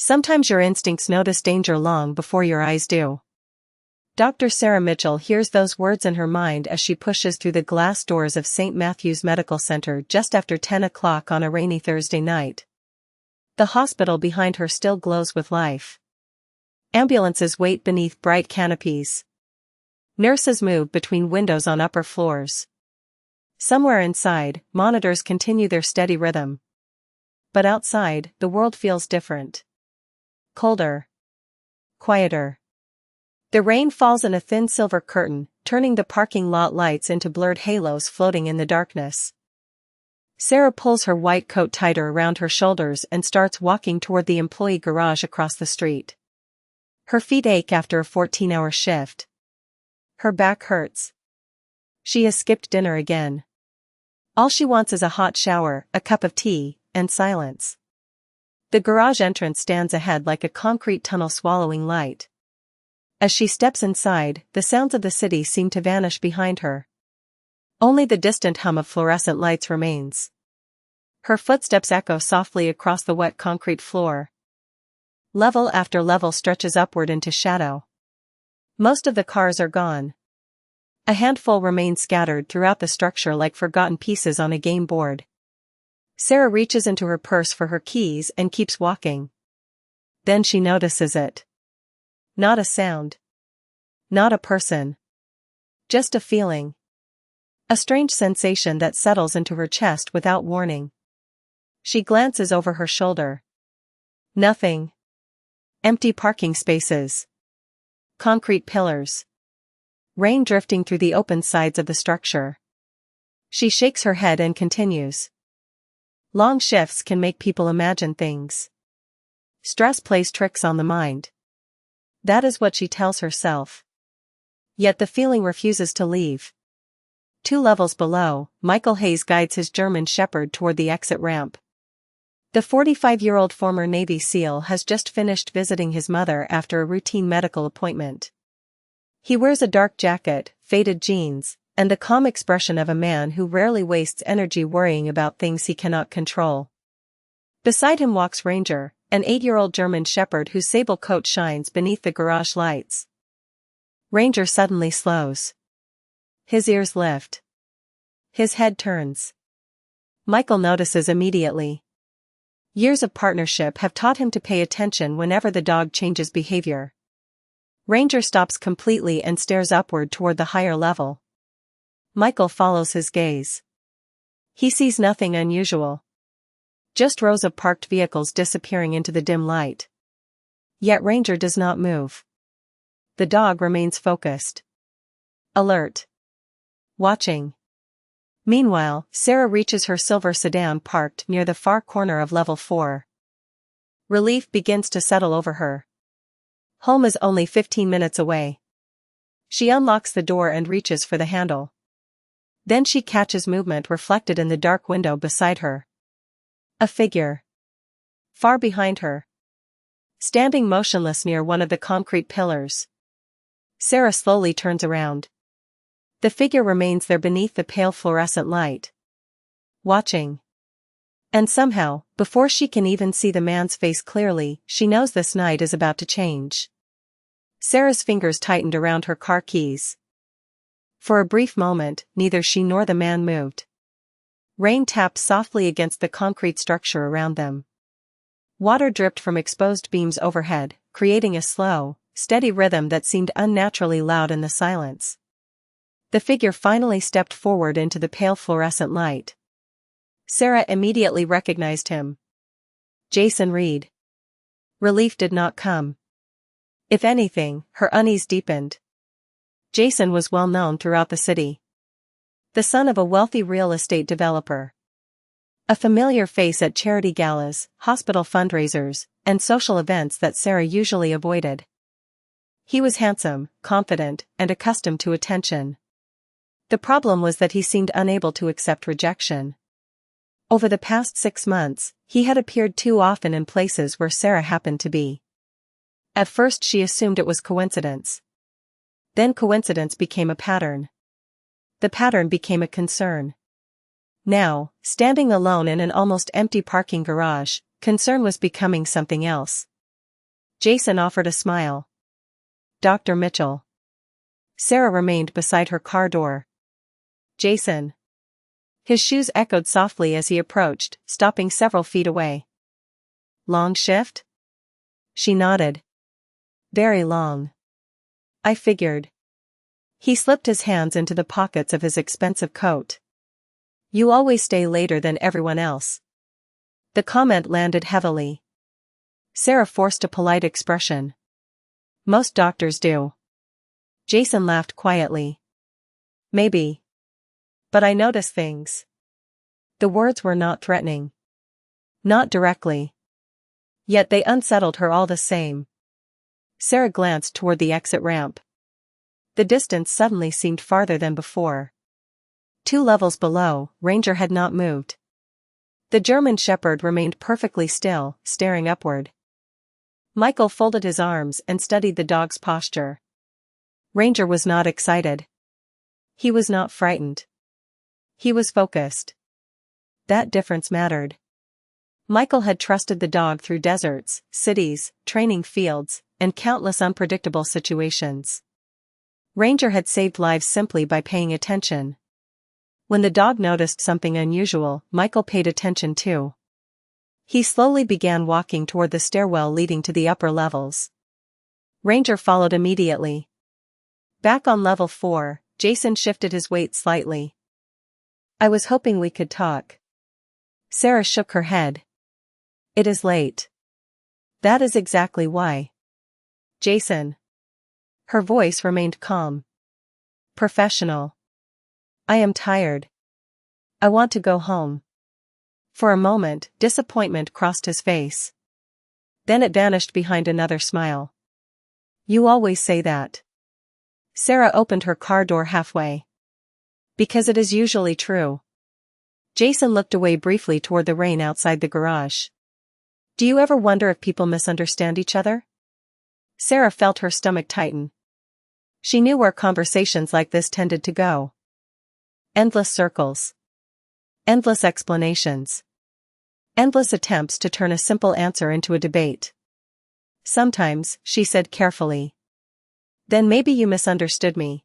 Sometimes your instincts notice danger long before your eyes do. Dr. Sarah Mitchell hears those words in her mind as she pushes through the glass doors of St. Matthew's Medical Center just after 10 o'clock on a rainy Thursday night. The hospital behind her still glows with life. Ambulances wait beneath bright canopies. Nurses move between windows on upper floors. Somewhere inside, monitors continue their steady rhythm. But outside, the world feels different. Colder. Quieter. The rain falls in a thin silver curtain, turning the parking lot lights into blurred halos floating in the darkness. Sarah pulls her white coat tighter around her shoulders and starts walking toward the employee garage across the street. Her feet ache after a 14-hour shift. Her back hurts. She has skipped dinner again. All she wants is a hot shower, a cup of tea, and silence. The garage entrance stands ahead like a concrete tunnel swallowing light. As she steps inside, the sounds of the city seem to vanish behind her. Only the distant hum of fluorescent lights remains. Her footsteps echo softly across the wet concrete floor. Level after level stretches upward into shadow. Most of the cars are gone. A handful remain scattered throughout the structure like forgotten pieces on a game board. Sarah reaches into her purse for her keys and keeps walking. Then she notices it. Not a sound. Not a person. Just a feeling. A strange sensation that settles into her chest without warning. She glances over her shoulder. Nothing. Empty parking spaces. Concrete pillars. Rain drifting through the open sides of the structure. She shakes her head and continues. Long shifts can make people imagine things. Stress plays tricks on the mind. That is what she tells herself. Yet the feeling refuses to leave. 2 levels below, Michael Hayes guides his German Shepherd toward the exit ramp. The 45-year-old former Navy SEAL has just finished visiting his mother after a routine medical appointment. He wears a dark jacket, faded jeans, and the calm expression of a man who rarely wastes energy worrying about things he cannot control. Beside him walks Ranger, an 8-year-old German Shepherd whose sable coat shines beneath the garage lights. Ranger suddenly slows. His ears lift. His head turns. Michael notices immediately. Years of partnership have taught him to pay attention whenever the dog changes behavior. Ranger stops completely and stares upward toward the higher level. Michael follows his gaze. He sees nothing unusual. Just rows of parked vehicles disappearing into the dim light. Yet Ranger does not move. The dog remains focused. Alert. Watching. Meanwhile, Sarah reaches her silver sedan parked near the far corner of level 4. Relief begins to settle over her. Home is only 15 minutes away. She unlocks the door and reaches for the handle. Then she catches movement reflected in the dark window beside her. A figure. Far behind her. Standing motionless near one of the concrete pillars. Sarah slowly turns around. The figure remains there beneath the pale fluorescent light. Watching. And somehow, before she can even see the man's face clearly, she knows this night is about to change. Sarah's fingers tightened around her car keys. For a brief moment, neither she nor the man moved. Rain tapped softly against the concrete structure around them. Water dripped from exposed beams overhead, creating a slow, steady rhythm that seemed unnaturally loud in the silence. The figure finally stepped forward into the pale fluorescent light. Sarah immediately recognized him. Jason Reed. Relief did not come. If anything, her unease deepened. Jason was well known throughout the city. The son of a wealthy real estate developer. A familiar face at charity galas, hospital fundraisers, and social events that Sarah usually avoided. He was handsome, confident, and accustomed to attention. The problem was that he seemed unable to accept rejection. Over the past 6 months, he had appeared too often in places where Sarah happened to be. At first she assumed it was coincidence. Then coincidence became a pattern. The pattern became a concern. Now, standing alone in an almost empty parking garage, concern was becoming something else. Jason offered a smile. Dr. Mitchell. Sarah remained beside her car door. Jason. His shoes echoed softly as he approached, stopping several feet away. Long shift? She nodded. Very long. I figured. He slipped his hands into the pockets of his expensive coat. You always stay later than everyone else. The comment landed heavily. Sarah forced a polite expression. Most doctors do. Jason laughed quietly. Maybe. But I notice things. The words were not threatening. Not directly. Yet they unsettled her all the same. Sarah glanced toward the exit ramp. The distance suddenly seemed farther than before. 2 levels below, Ranger had not moved. The German Shepherd remained perfectly still, staring upward. Michael folded his arms and studied the dog's posture. Ranger was not excited. He was not frightened. He was focused. That difference mattered. Michael had trusted the dog through deserts, cities, training fields, and countless unpredictable situations. Ranger had saved lives simply by paying attention. When the dog noticed something unusual, Michael paid attention too. He slowly began walking toward the stairwell leading to the upper levels. Ranger followed immediately. Back on level 4, Jason shifted his weight slightly. I was hoping we could talk. Sarah shook her head. It is late. That is exactly why. Jason. Her voice remained calm. Professional. I am tired. I want to go home. For a moment, disappointment crossed his face. Then it vanished behind another smile. You always say that. Sarah opened her car door halfway. Because it is usually true. Jason looked away briefly toward the rain outside the garage. Do you ever wonder if people misunderstand each other? Sarah felt her stomach tighten. She knew where conversations like this tended to go. Endless circles. Endless explanations. Endless attempts to turn a simple answer into a debate. Sometimes, she said carefully. Then maybe you misunderstood me.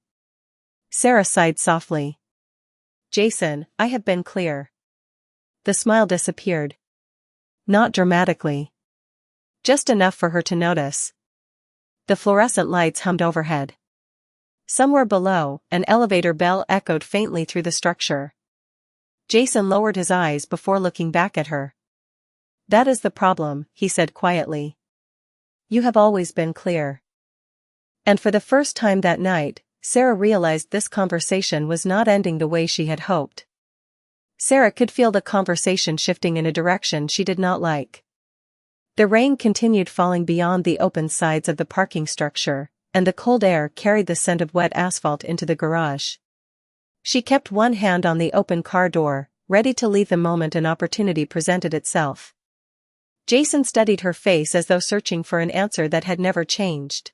Sarah sighed softly. Jason, I have been clear. The smile disappeared. Not dramatically. Just enough for her to notice. The fluorescent lights hummed overhead. Somewhere below, an elevator bell echoed faintly through the structure. Jason lowered his eyes before looking back at her. That is the problem, he said quietly. You have always been clear. And for the first time that night, Sarah realized this conversation was not ending the way she had hoped. Sarah could feel the conversation shifting in a direction she did not like. The rain continued falling beyond the open sides of the parking structure, and the cold air carried the scent of wet asphalt into the garage. She kept one hand on the open car door, ready to leave the moment an opportunity presented itself. Jason studied her face as though searching for an answer that had never changed.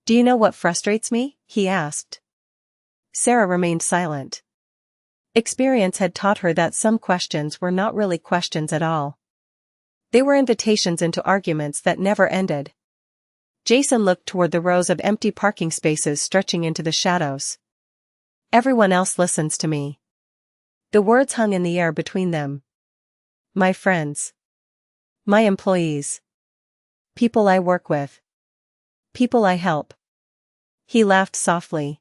Do you know what frustrates me? He asked. Sarah remained silent. Experience had taught her that some questions were not really questions at all. They were invitations into arguments that never ended. Jason looked toward the rows of empty parking spaces stretching into the shadows. Everyone else listens to me. The words hung in the air between them. My friends. My employees. People I work with. People I help. He laughed softly.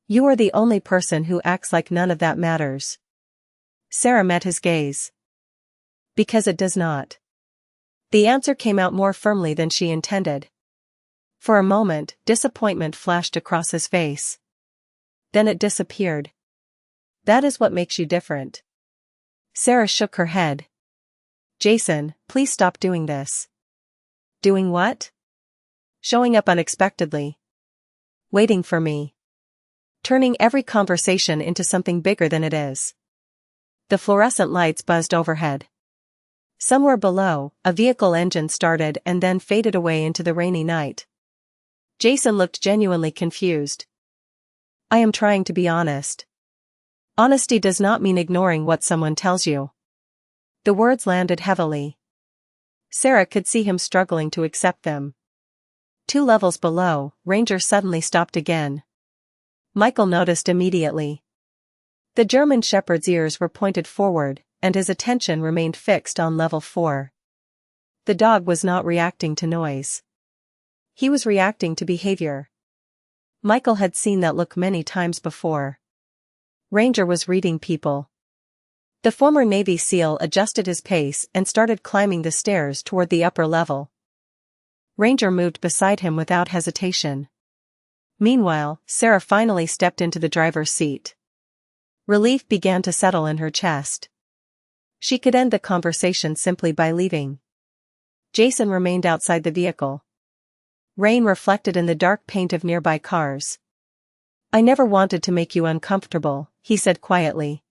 You are the only person who acts like none of that matters. Sarah met his gaze. Because it does not. The answer came out more firmly than she intended. For a moment, disappointment flashed across his face. Then it disappeared. That is what makes you different. Sarah shook her head. Jason, please stop doing this. Doing what? Showing up unexpectedly. Waiting for me. Turning every conversation into something bigger than it is. The fluorescent lights buzzed overhead. Somewhere below, a vehicle engine started and then faded away into the rainy night. Jason looked genuinely confused. I am trying to be honest. Honesty does not mean ignoring what someone tells you. The words landed heavily. Sarah could see him struggling to accept them. 2 levels below, Ranger suddenly stopped again. Michael noticed immediately. The German Shepherd's ears were pointed forward, and his attention remained fixed on level 4. The dog was not reacting to noise. He was reacting to behavior. Michael had seen that look many times before. Ranger was reading people. The former Navy SEAL adjusted his pace and started climbing the stairs toward the upper level. Ranger moved beside him without hesitation. Meanwhile, Sarah finally stepped into the driver's seat. Relief began to settle in her chest. She could end the conversation simply by leaving. Jason remained outside the vehicle. Rain reflected in the dark paint of nearby cars. "I never wanted to make you uncomfortable," he said quietly.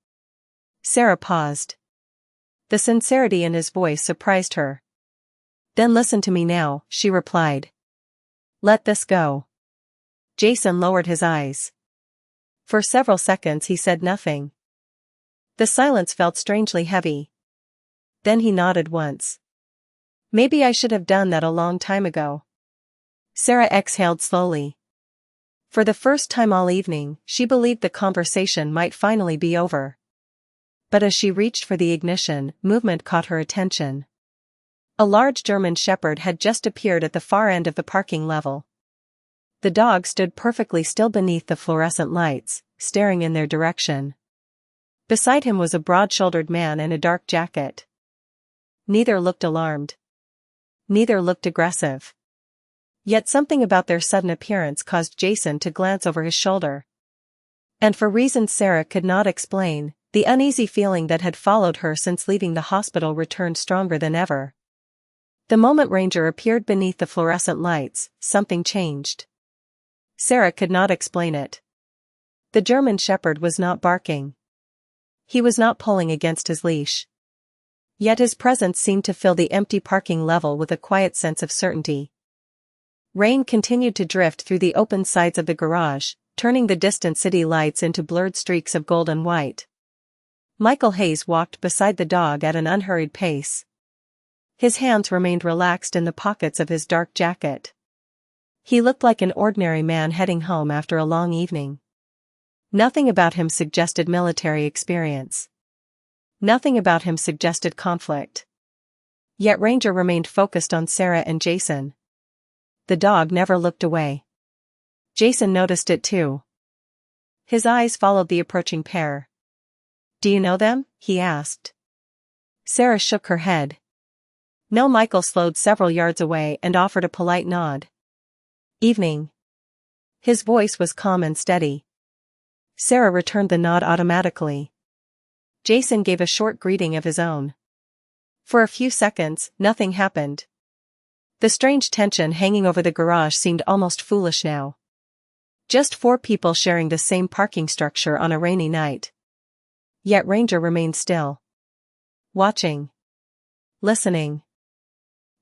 Sarah paused. The sincerity in his voice surprised her. "Then listen to me now," she replied. "Let this go." Jason lowered his eyes. For several seconds he said nothing. The silence felt strangely heavy. Then he nodded once. "Maybe I should have done that a long time ago." Sarah exhaled slowly. For the first time all evening, she believed the conversation might finally be over. But as she reached for the ignition, movement caught her attention. A large German Shepherd had just appeared at the far end of the parking level. The dog stood perfectly still beneath the fluorescent lights, staring in their direction. Beside him was a broad-shouldered man in a dark jacket. Neither looked alarmed. Neither looked aggressive. Yet something about their sudden appearance caused Jason to glance over his shoulder. And for reasons Sarah could not explain, the uneasy feeling that had followed her since leaving the hospital returned stronger than ever. The moment Ranger appeared beneath the fluorescent lights, something changed. Sarah could not explain it. The German Shepherd was not barking. He was not pulling against his leash. Yet his presence seemed to fill the empty parking level with a quiet sense of certainty. Rain continued to drift through the open sides of the garage, turning the distant city lights into blurred streaks of gold and white. Michael Hayes walked beside the dog at an unhurried pace. His hands remained relaxed in the pockets of his dark jacket. He looked like an ordinary man heading home after a long evening. Nothing about him suggested military experience. Nothing about him suggested conflict. Yet Ranger remained focused on Sarah and Jason. The dog never looked away. Jason noticed it too. His eyes followed the approaching pair. "Do you know them?" he asked. Sarah shook her head. No. Michael slowed several yards away and offered a polite nod. "Evening." His voice was calm and steady. Sarah returned the nod automatically. Jason gave a short greeting of his own. For a few seconds, nothing happened. The strange tension hanging over the garage seemed almost foolish now. Just 4 people sharing the same parking structure on a rainy night. Yet Ranger remained still. Watching. Listening.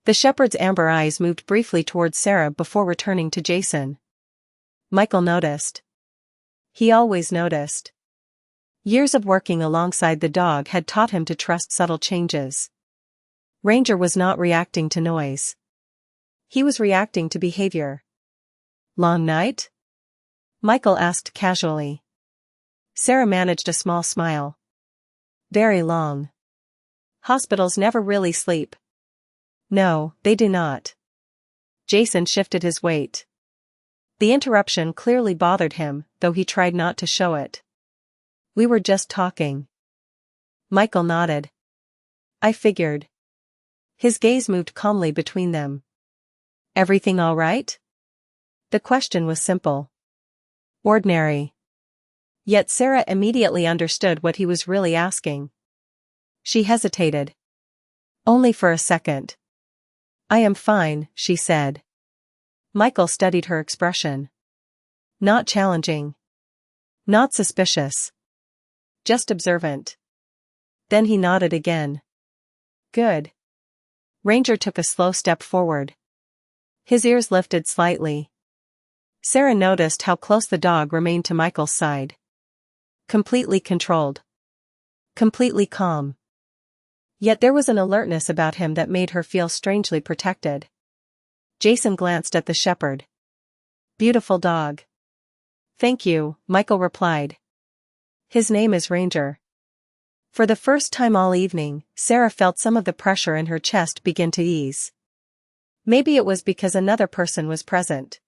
The Shepherd's amber eyes moved briefly towards Sarah before returning to Jason. Michael noticed. He always noticed. Years of working alongside the dog had taught him to trust subtle changes. Ranger was not reacting to noise. He was reacting to behavior. "Long night?" Michael asked casually. Sarah managed a small smile. "Very long. Hospitals never really sleep." "No, they do not." Jason shifted his weight. The interruption clearly bothered him, though he tried not to show it. "We were just talking." Michael nodded. "I figured." His gaze moved calmly between them. "Everything all right?" The question was simple. Ordinary. Yet Sarah immediately understood what he was really asking. She hesitated. Only for a second. "I am fine," she said. Michael studied her expression. Not challenging. Not suspicious. Just observant. Then he nodded again. "Good." Ranger took a slow step forward. His ears lifted slightly. Sarah noticed how close the dog remained to Michael's side. Completely controlled. Completely calm. Yet there was an alertness about him that made her feel strangely protected. Jason glanced at the shepherd. "Beautiful dog." "Thank you," Michael replied. "His name is Ranger." For the first time all evening, Sarah felt some of the pressure in her chest begin to ease. Maybe it was because another person was present.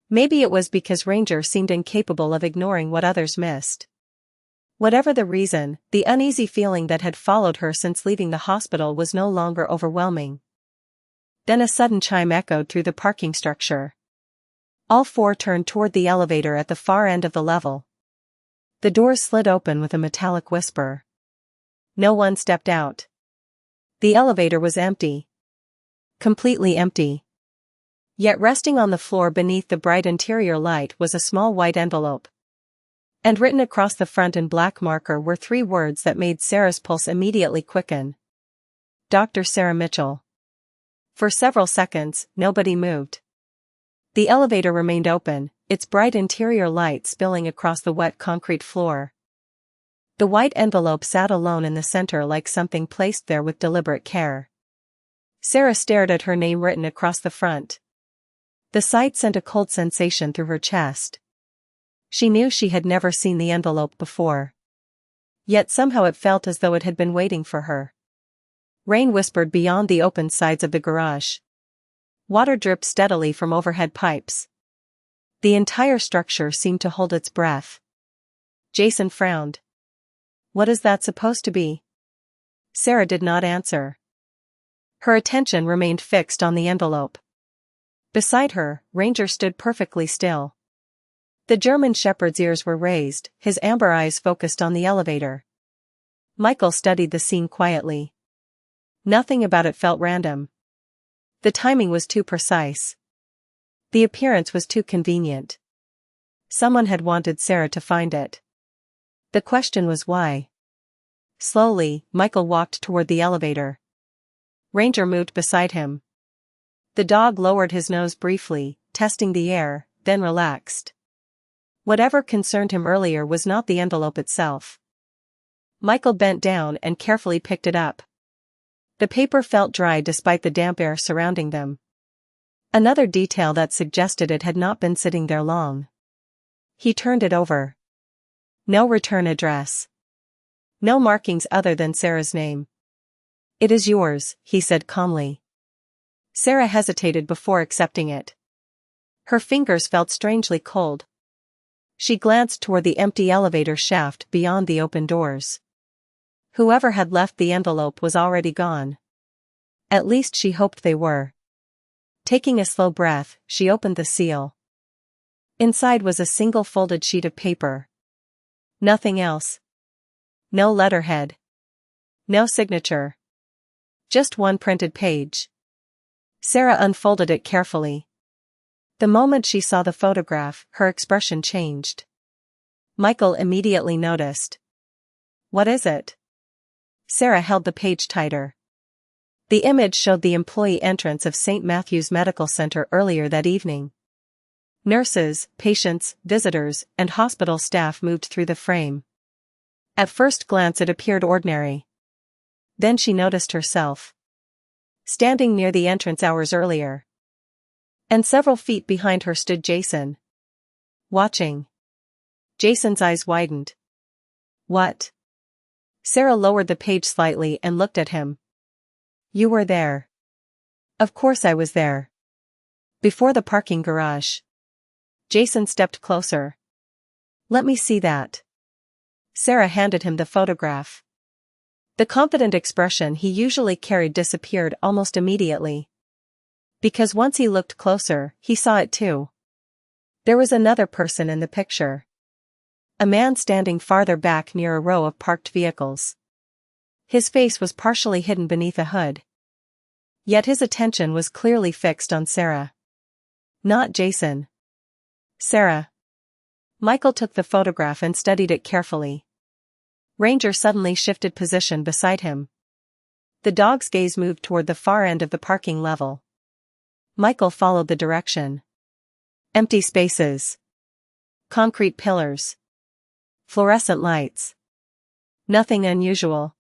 Maybe it was because Ranger seemed incapable of ignoring what others missed. Whatever the reason, the uneasy feeling that had followed her since leaving the hospital was no longer overwhelming. Then a sudden chime echoed through the parking structure. All four turned toward the elevator at the far end of the level. The doors slid open with a metallic whisper. No one stepped out. The elevator was empty. Completely empty. Yet resting on the floor beneath the bright interior light was a small white envelope. And written across the front in black marker were 3 words that made Sarah's pulse immediately quicken. Dr. Sarah Mitchell. For several seconds, nobody moved. The elevator remained open, its bright interior light spilling across the wet concrete floor. The white envelope sat alone in the center like something placed there with deliberate care. Sarah stared at her name written across the front. The sight sent a cold sensation through her chest. She knew she had never seen the envelope before. Yet somehow it felt as though it had been waiting for her. Rain whispered beyond the open sides of the garage. Water dripped steadily from overhead pipes. The entire structure seemed to hold its breath. Jason frowned. "What is that supposed to be?" Sarah did not answer. Her attention remained fixed on the envelope. Beside her, Ranger stood perfectly still. The German shepherd's ears were raised, his amber eyes focused on the elevator. Michael studied the scene quietly. Nothing about it felt random. The timing was too precise. The appearance was too convenient. Someone had wanted Sarah to find it. The question was why. Slowly, Michael walked toward the elevator. Ranger moved beside him. The dog lowered his nose briefly, testing the air, then relaxed. Whatever concerned him earlier was not the envelope itself. Michael bent down and carefully picked it up. The paper felt dry despite the damp air surrounding them. Another detail that suggested it had not been sitting there long. He turned it over. No return address. No markings other than Sarah's name. "It is yours," he said calmly. Sarah hesitated before accepting it. Her fingers felt strangely cold. She glanced toward the empty elevator shaft beyond the open doors. Whoever had left the envelope was already gone. At least she hoped they were. Taking a slow breath, she opened the seal. Inside was a single folded sheet of paper. Nothing else. No letterhead. No signature. Just one printed page. Sarah unfolded it carefully. The moment she saw the photograph, her expression changed. Michael immediately noticed. "What is it?" Sarah held the page tighter. The image showed the employee entrance of St. Matthew's Medical Center earlier that evening. Nurses, patients, visitors, and hospital staff moved through the frame. At first glance it appeared ordinary. Then she noticed herself standing near the entrance hours earlier. And several feet behind her stood Jason. Watching. Jason's eyes widened. "What?" Sarah lowered the page slightly and looked at him. "You were there." "Of course I was there." "Before the parking garage." Jason stepped closer. "Let me see that." Sarah handed him the photograph. The confident expression he usually carried disappeared almost immediately. Because once he looked closer, he saw it too. There was another person in the picture. A man standing farther back near a row of parked vehicles. His face was partially hidden beneath a hood. Yet his attention was clearly fixed on Sarah. Not Jason. Sarah. Michael took the photograph and studied it carefully. Ranger suddenly shifted position beside him. The dog's gaze moved toward the far end of the parking level. Michael followed the direction. Empty spaces. Concrete pillars. Fluorescent lights. Nothing unusual.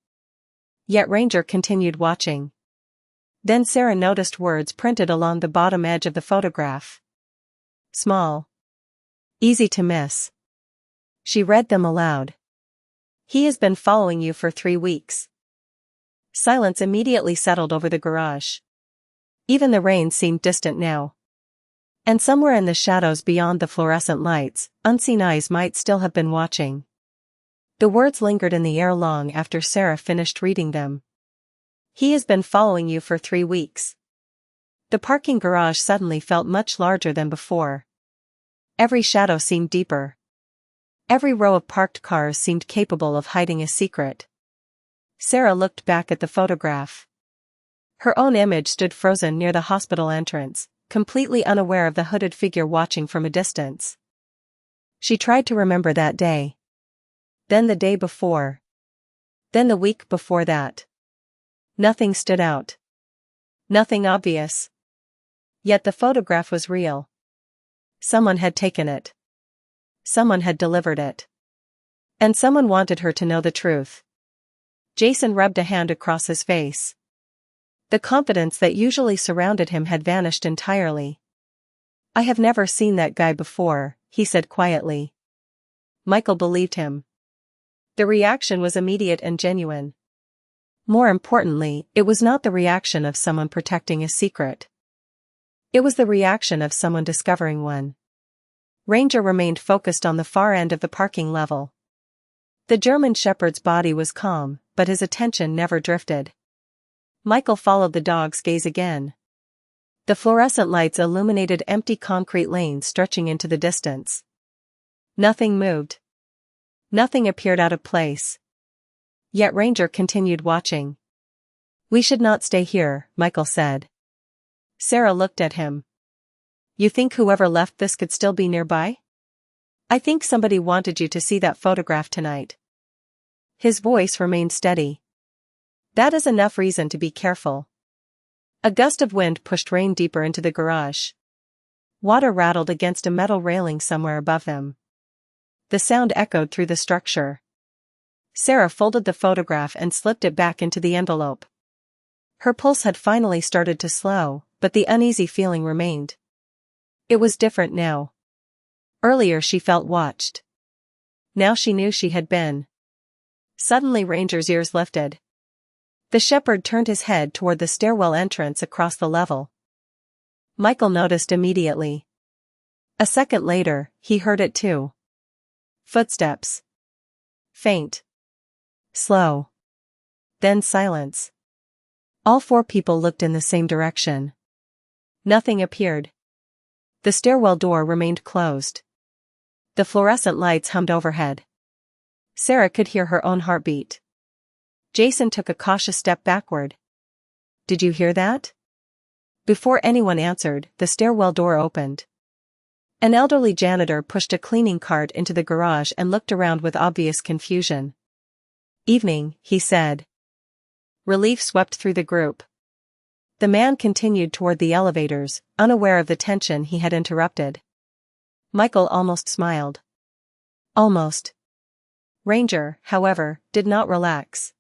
Yet Ranger continued watching. Then Sarah noticed words printed along the bottom edge of the photograph. Small. Easy to miss. She read them aloud. He has been following you for 3 weeks. Silence immediately settled over the garage. Even the rain seemed distant now. And somewhere in the shadows beyond the fluorescent lights, unseen eyes might still have been watching. The words lingered in the air long after Sarah finished reading them. He has been following you for 3 weeks. The parking garage suddenly felt much larger than before. Every shadow seemed deeper. Every row of parked cars seemed capable of hiding a secret. Sarah looked back at the photograph. Her own image stood frozen near the hospital entrance, completely unaware of the hooded figure watching from a distance. She tried to remember that day. Then the day before. Then the week before that. Nothing stood out. Nothing obvious. Yet the photograph was real. Someone had taken it. Someone had delivered it. And someone wanted her to know the truth. Jason rubbed a hand across his face. The confidence that usually surrounded him had vanished entirely. I have never seen that guy before, he said quietly. Michael believed him. The reaction was immediate and genuine. More importantly, it was not the reaction of someone protecting a secret. It was the reaction of someone discovering one. Ranger remained focused on the far end of the parking level. The German Shepherd's body was calm, but his attention never drifted. Michael followed the dog's gaze again. The fluorescent lights illuminated empty concrete lanes stretching into the distance. Nothing moved. Nothing appeared out of place. Yet Ranger continued watching. We should not stay here, Michael said. Sarah looked at him. You think whoever left this could still be nearby? I think somebody wanted you to see that photograph tonight. His voice remained steady. That is enough reason to be careful. A gust of wind pushed rain deeper into the garage. Water rattled against a metal railing somewhere above them. The sound echoed through the structure. Sarah folded the photograph and slipped it back into the envelope. Her pulse had finally started to slow, but the uneasy feeling remained. It was different now. Earlier she felt watched. Now she knew she had been. Suddenly Ranger's ears lifted. The shepherd turned his head toward the stairwell entrance across the level. Michael noticed immediately. A second later, he heard it too. Footsteps. Faint. Slow. Then silence. All 4 people looked in the same direction. Nothing appeared. The stairwell door remained closed. The fluorescent lights hummed overhead. Sarah could hear her own heartbeat. Jason took a cautious step backward. Did you hear that? Before anyone answered, the stairwell door opened. An elderly janitor pushed a cleaning cart into the garage and looked around with obvious confusion. Evening, he said. Relief swept through the group. The man continued toward the elevators, unaware of the tension he had interrupted. Michael almost smiled. Almost. Ranger, however, did not relax.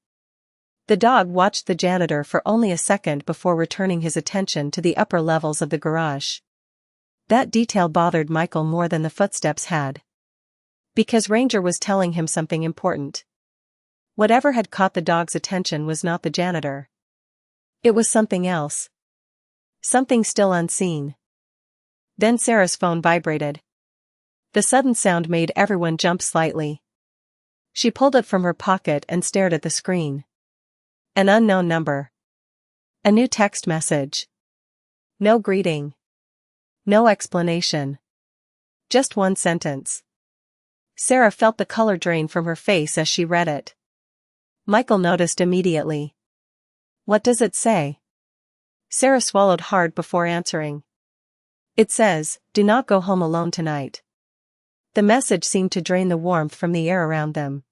The dog watched the janitor for only a second before returning his attention to the upper levels of the garage. That detail bothered Michael more than the footsteps had. Because Ranger was telling him something important. Whatever had caught the dog's attention was not the janitor. It was something else. Something still unseen. Then Sarah's phone vibrated. The sudden sound made everyone jump slightly. She pulled it from her pocket and stared at the screen. An unknown number. A new text message. No greeting. No explanation. Just one sentence. Sarah felt the color drain from her face as she read it. Michael noticed immediately. What does it say? Sarah swallowed hard before answering. It says, do not go home alone tonight. The message seemed to drain the warmth from the air around them.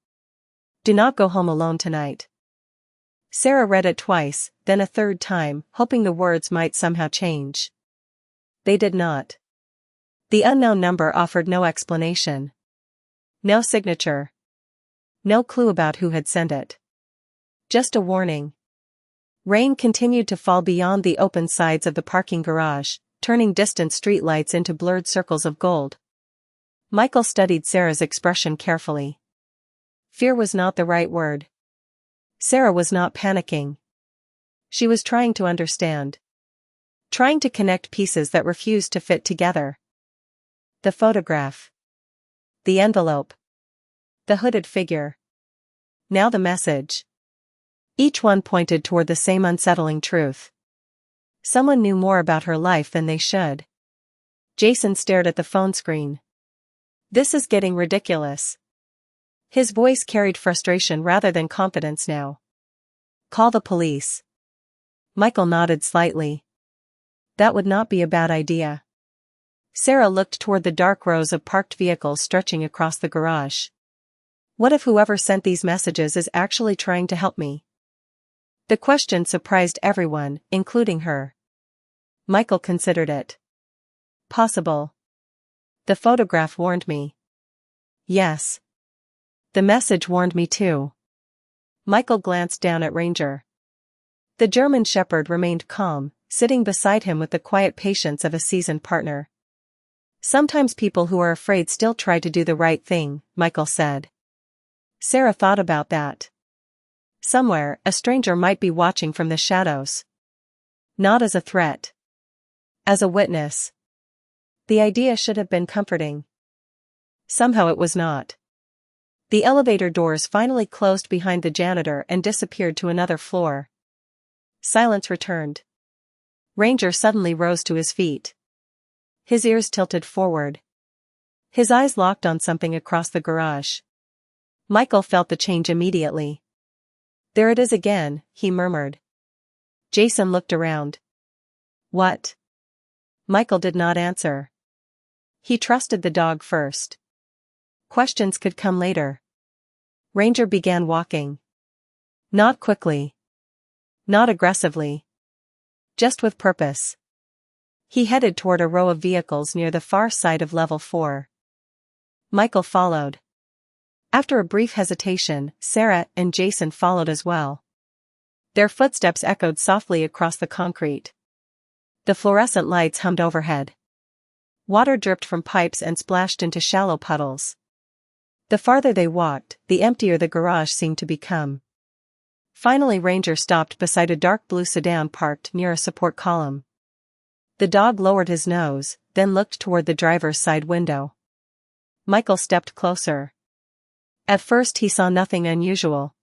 Do not go home alone tonight. Sarah read it twice, then a third time, hoping the words might somehow change. They did not. The unknown number offered no explanation. No signature. No clue about who had sent it. Just a warning. Rain continued to fall beyond the open sides of the parking garage, turning distant streetlights into blurred circles of gold. Michael studied Sarah's expression carefully. Fear was not the right word. Sarah was not panicking. She was trying to understand. Trying to connect pieces that refused to fit together. The photograph. The envelope. The hooded figure. Now the message. Each one pointed toward the same unsettling truth. Someone knew more about her life than they should. Jason stared at the phone screen. This is getting ridiculous. His voice carried frustration rather than confidence now. Call the police. Michael nodded slightly. That would not be a bad idea. Sarah looked toward the dark rows of parked vehicles stretching across the garage. What if whoever sent these messages is actually trying to help me? The question surprised everyone, including her. Michael considered it. Possible. The photograph warned me. Yes. The message warned me too. Michael glanced down at Ranger. The German Shepherd remained calm, sitting beside him with the quiet patience of a seasoned partner. Sometimes people who are afraid still try to do the right thing, Michael said. Sarah thought about that. Somewhere, a stranger might be watching from the shadows. Not as a threat. As a witness. The idea should have been comforting. Somehow it was not. The elevator doors finally closed behind the janitor and disappeared to another floor. Silence returned. Ranger suddenly rose to his feet. His ears tilted forward. His eyes locked on something across the garage. Michael felt the change immediately. There it is again, he murmured. Jason looked around. What? Michael did not answer. He trusted the dog first. Questions could come later. Ranger began walking. Not quickly. Not aggressively. Just with purpose. He headed toward a row of vehicles near the far side of level 4. Michael followed. After a brief hesitation, Sarah and Jason followed as well. Their footsteps echoed softly across the concrete. The fluorescent lights hummed overhead. Water dripped from pipes and splashed into shallow puddles. The farther they walked, the emptier the garage seemed to become. Finally, Ranger stopped beside a dark blue sedan parked near a support column. The dog lowered his nose, then looked toward the driver's side window. Michael stepped closer. At first he saw nothing unusual.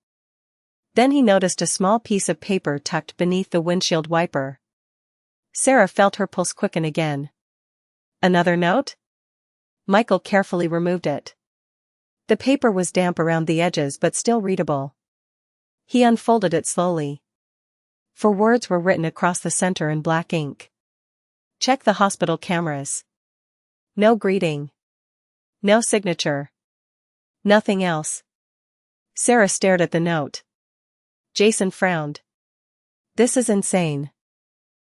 Then he noticed a small piece of paper tucked beneath the windshield wiper. Sarah felt her pulse quicken again. Another note? Michael carefully removed it. The paper was damp around the edges but still readable. He unfolded it slowly. 4 words were written across the center in black ink. Check the hospital cameras. No greeting. No signature. Nothing else. Sarah stared at the note. Jason frowned. This is insane.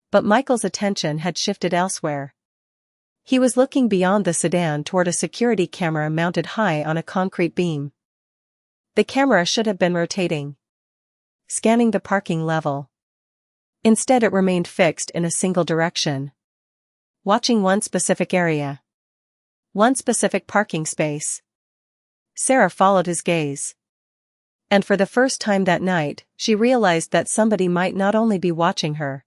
But Michael's attention had shifted elsewhere. He was looking beyond the sedan toward a security camera mounted high on a concrete beam. The camera should have been rotating, scanning the parking level. Instead it remained fixed in a single direction, watching one specific area. One specific parking space. Sarah followed his gaze. And for the first time that night, she realized that somebody might not only be watching her.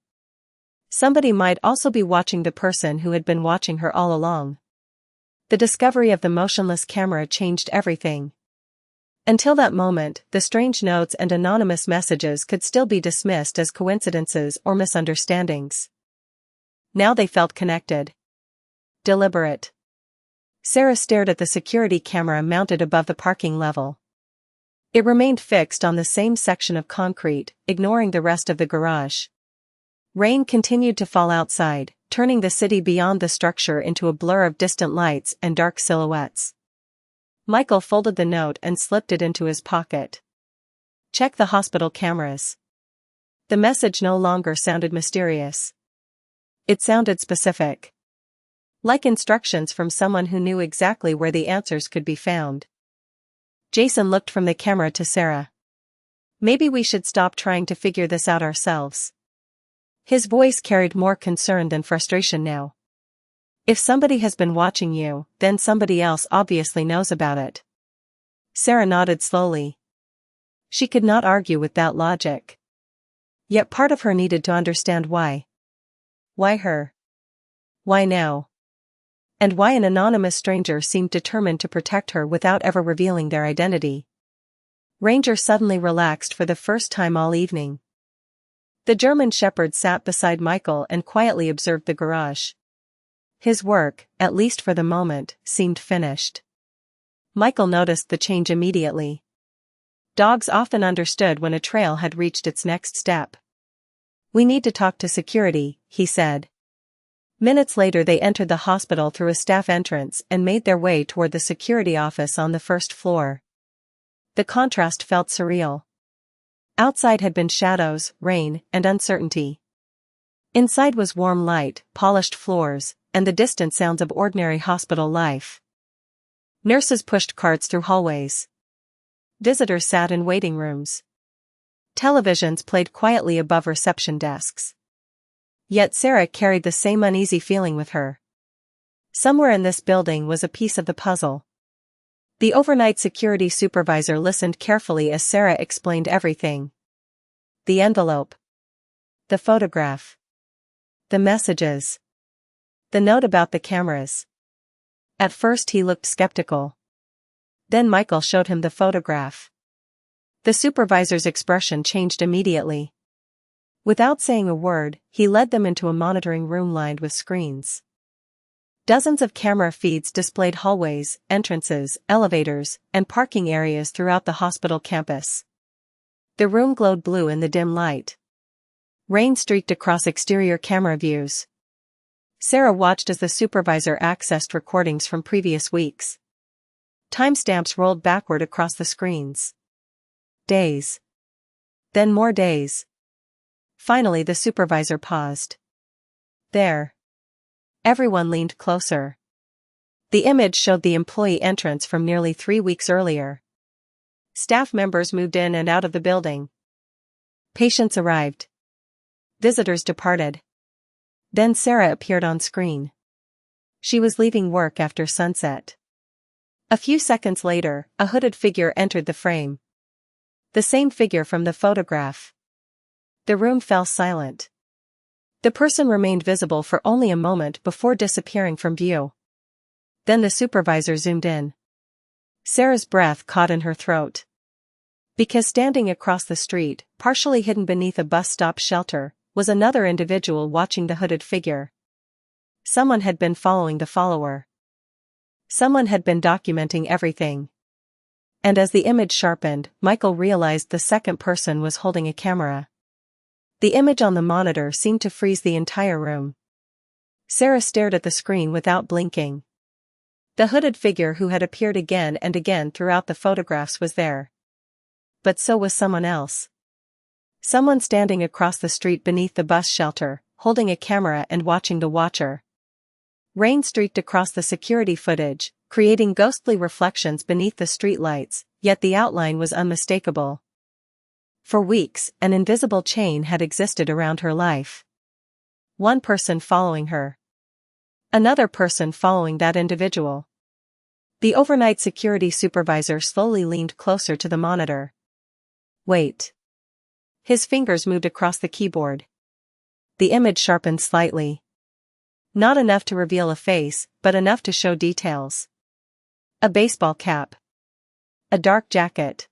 Somebody might also be watching the person who had been watching her all along. The discovery of the motionless camera changed everything. Until that moment, the strange notes and anonymous messages could still be dismissed as coincidences or misunderstandings. Now they felt connected. Deliberate. Sarah stared at the security camera mounted above the parking level. It remained fixed on the same section of concrete, ignoring the rest of the garage. Rain continued to fall outside, turning the city beyond the structure into a blur of distant lights and dark silhouettes. Michael folded the note and slipped it into his pocket. Check the hospital cameras. The message no longer sounded mysterious. It sounded specific. Like instructions from someone who knew exactly where the answers could be found. Jason looked from the camera to Sarah. Maybe we should stop trying to figure this out ourselves. His voice carried more concern than frustration now. If somebody has been watching you, then somebody else obviously knows about it. Sarah nodded slowly. She could not argue with that logic. Yet part of her needed to understand why. Why her? Why now? And why an anonymous stranger seemed determined to protect her without ever revealing their identity. Ranger suddenly relaxed for the first time all evening. The German shepherd sat beside Michael and quietly observed the garage. His work, at least for the moment, seemed finished. Michael noticed the change immediately. Dogs often understood when a trail had reached its next step. "We need to talk to security," he said. Minutes later they entered the hospital through a staff entrance and made their way toward the security office on the first floor. The contrast felt surreal. Outside had been shadows, rain, and uncertainty. Inside was warm light, polished floors, and the distant sounds of ordinary hospital life. Nurses pushed carts through hallways. Visitors sat in waiting rooms. Televisions played quietly above reception desks. Yet Sarah carried the same uneasy feeling with her. Somewhere in this building was a piece of the puzzle. The overnight security supervisor listened carefully as Sarah explained everything. The envelope. The photograph. The messages. The note about the cameras. At first he looked skeptical. Then Michael showed him the photograph. The supervisor's expression changed immediately. Without saying a word, he led them into a monitoring room lined with screens. Dozens of camera feeds displayed hallways, entrances, elevators, and parking areas throughout the hospital campus. The room glowed blue in the dim light. Rain streaked across exterior camera views. Sarah watched as the supervisor accessed recordings from previous weeks. Timestamps rolled backward across the screens. Days. Then more days. Finally the supervisor paused. There. Everyone leaned closer. The image showed the employee entrance from nearly 3 weeks earlier. Staff members moved in and out of the building. Patients arrived. Visitors departed. Then Sarah appeared on screen. She was leaving work after sunset. A few seconds later, a hooded figure entered the frame. The same figure from the photograph. The room fell silent. The person remained visible for only a moment before disappearing from view. Then the supervisor zoomed in. Sarah's breath caught in her throat. Because standing across the street, partially hidden beneath a bus stop shelter, was another individual watching the hooded figure. Someone had been following the follower. Someone had been documenting everything. And as the image sharpened, Michael realized the second person was holding a camera. The image on the monitor seemed to freeze the entire room. Sarah stared at the screen without blinking. The hooded figure who had appeared again and again throughout the photographs was there. But so was someone else. Someone standing across the street beneath the bus shelter, holding a camera and watching the watcher. Rain streaked across the security footage, creating ghostly reflections beneath the streetlights, yet the outline was unmistakable. For weeks, an invisible chain had existed around her life. One person following her. Another person following that individual. The overnight security supervisor slowly leaned closer to the monitor. Wait. His fingers moved across the keyboard. The image sharpened slightly. Not enough to reveal a face, but enough to show details. A baseball cap. A dark jacket.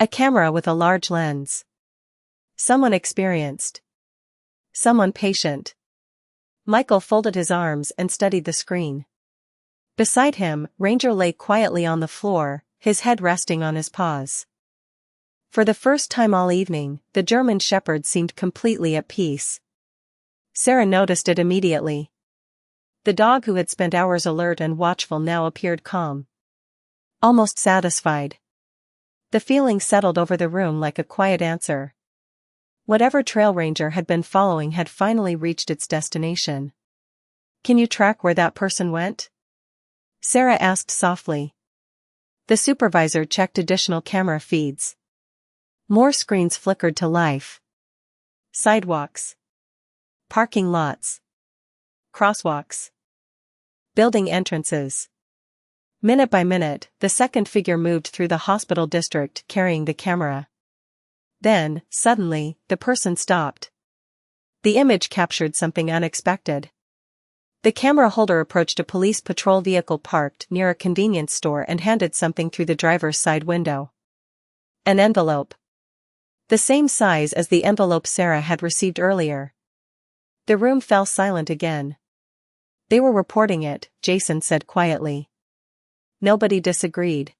A camera with a large lens. Someone experienced. Someone patient. Michael folded his arms and studied the screen. Beside him, Ranger lay quietly on the floor, his head resting on his paws. For the first time all evening, the German shepherd seemed completely at peace. Sarah noticed it immediately. The dog who had spent hours alert and watchful now appeared calm. Almost satisfied. The feeling settled over the room like a quiet answer. Whatever trail Ranger had been following had finally reached its destination. Can you track where that person went? Sarah asked softly. The supervisor checked additional camera feeds. More screens flickered to life. Sidewalks. Parking lots. Crosswalks. Building entrances. Minute by minute, the second figure moved through the hospital district carrying the camera. Then, suddenly, the person stopped. The image captured something unexpected. The camera holder approached a police patrol vehicle parked near a convenience store and handed something through the driver's side window. An envelope. The same size as the envelope Sarah had received earlier. The room fell silent again. They were reporting it, Jason said quietly. Nobody disagreed.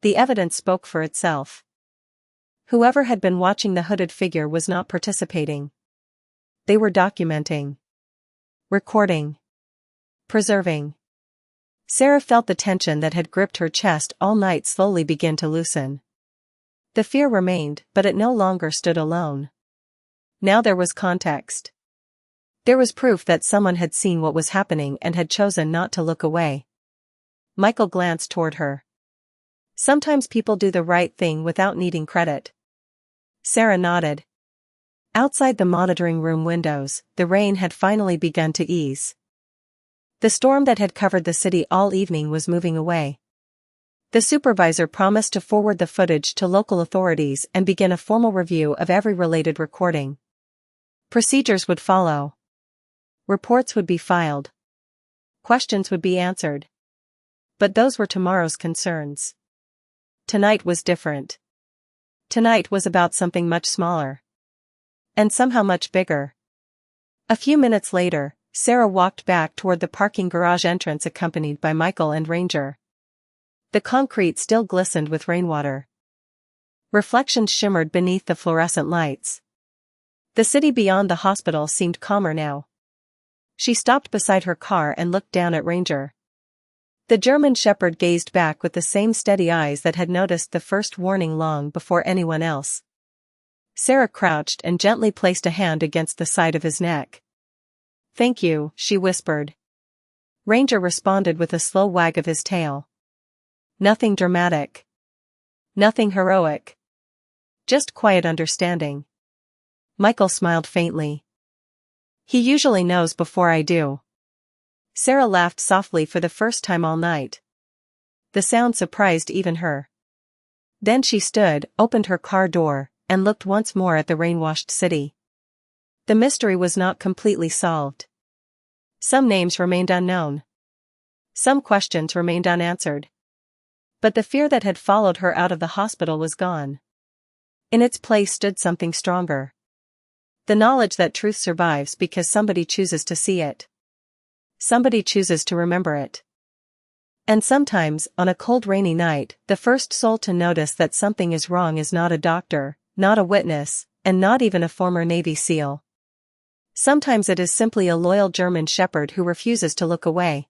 The evidence spoke for itself. Whoever had been watching the hooded figure was not participating. They were documenting. Recording. Preserving. Sarah felt the tension that had gripped her chest all night slowly begin to loosen. The fear remained, but it no longer stood alone. Now there was context. There was proof that someone had seen what was happening and had chosen not to look away. Michael glanced toward her. Sometimes people do the right thing without needing credit. Sarah nodded. Outside the monitoring room windows, the rain had finally begun to ease. The storm that had covered the city all evening was moving away. The supervisor promised to forward the footage to local authorities and begin a formal review of every related recording. Procedures would follow. Reports would be filed. Questions would be answered. But those were tomorrow's concerns. Tonight was different. Tonight was about something much smaller. And somehow much bigger. A few minutes later, Sarah walked back toward the parking garage entrance accompanied by Michael and Ranger. The concrete still glistened with rainwater. Reflections shimmered beneath the fluorescent lights. The city beyond the hospital seemed calmer now. She stopped beside her car and looked down at Ranger. The German shepherd gazed back with the same steady eyes that had noticed the first warning long before anyone else. Sarah crouched and gently placed a hand against the side of his neck. "Thank you," she whispered. Ranger responded with a slow wag of his tail. Nothing dramatic. Nothing heroic. Just quiet understanding. Michael smiled faintly. "He usually knows before I do." Sarah laughed softly for the first time all night. The sound surprised even her. Then she stood, opened her car door, and looked once more at the rain-washed city. The mystery was not completely solved. Some names remained unknown. Some questions remained unanswered. But the fear that had followed her out of the hospital was gone. In its place stood something stronger. The knowledge that truth survives because somebody chooses to see it. Somebody chooses to remember it. And sometimes, on a cold rainy night, the first soul to notice that something is wrong is not a doctor, not a witness, and not even a former Navy SEAL. Sometimes it is simply a loyal German shepherd who refuses to look away.